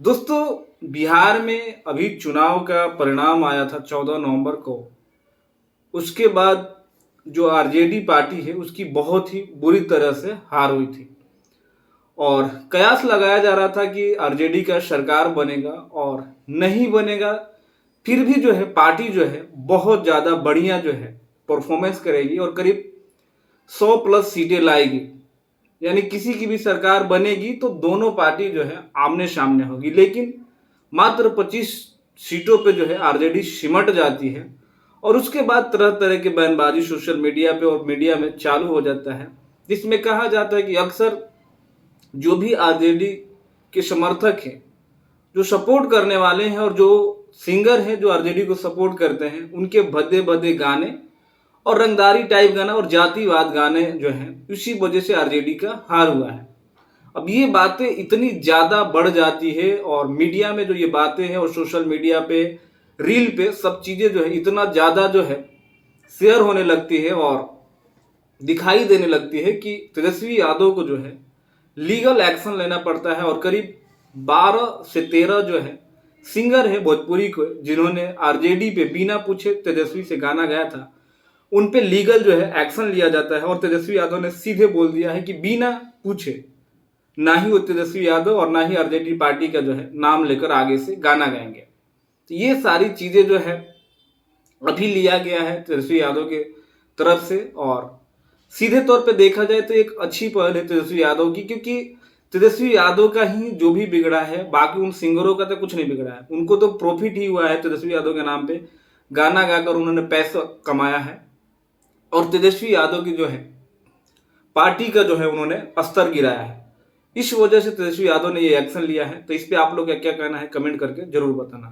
दोस्तों, बिहार में अभी चुनाव का परिणाम आया था 14 नवंबर को। उसके बाद जो आरजेडी पार्टी है उसकी बहुत ही बुरी तरह से हार हुई थी और कयास लगाया जा रहा था कि आरजेडी का सरकार बनेगा और नहीं बनेगा फिर भी जो है पार्टी जो है बहुत ज़्यादा बढ़िया जो है परफॉर्मेंस करेगी और करीब 100 प्लस सीटें लाएगी। यानी किसी की भी सरकार बनेगी तो दोनों पार्टी जो है आमने सामने होगी, लेकिन मात्र 25 सीटों पे जो है आरजेडी सिमट जाती है और उसके बाद तरह तरह के बयानबाजी सोशल मीडिया पे और मीडिया में चालू हो जाता है, जिसमें कहा जाता है कि अक्सर जो भी आरजेडी के समर्थक हैं, जो सपोर्ट करने वाले हैं और जो सिंगर हैं जो आरजेडी को सपोर्ट करते हैं, उनके भद्दे भद्दे गाने और रंगदारी टाइप गाना और जातिवाद गाने जो हैं इसी वजह से आरजेडी का हार हुआ है। अब ये बातें इतनी ज़्यादा बढ़ जाती है और मीडिया में जो ये बातें हैं और सोशल मीडिया पे रील पे सब चीज़ें जो है इतना ज़्यादा जो है शेयर होने लगती है और दिखाई देने लगती है कि तेजस्वी यादव को जो है लीगल एक्शन लेना पड़ता है और करीब 12 से 13 जो है सिंगर है भोजपुरी को जिन्होंने आरजेडी पे बिना पूछे तेजस्वी से गाना गाया था, उन पे लीगल जो है एक्शन लिया जाता है और तेजस्वी यादव ने सीधे बोल दिया है कि बिना पूछे ना ही वो तेजस्वी यादव और ना ही आरजेडी पार्टी का जो है नाम लेकर आगे से गाना गाएंगे। तो ये सारी चीज़ें जो है अभी लिया गया है तेजस्वी यादव के तरफ से और सीधे तौर पे देखा जाए तो एक अच्छी पहल है तेजस्वी यादव की, क्योंकि तेजस्वी यादव का ही जो भी बिगड़ा है, बाकी उन सिंगरों का तो कुछ नहीं बिगड़ा है। उनको तो प्रॉफिट ही हुआ है तेजस्वी यादव के नाम पे गाना गाकर उन्होंने पैसा कमाया है और तेजस्वी यादव की जो है पार्टी का जो है उन्होंने स्तर गिराया है। इस वजह से तेजस्वी यादव ने ये एक्शन लिया है। तो इस पे आप लोग का क्या कहना है कमेंट करके जरूर बताना।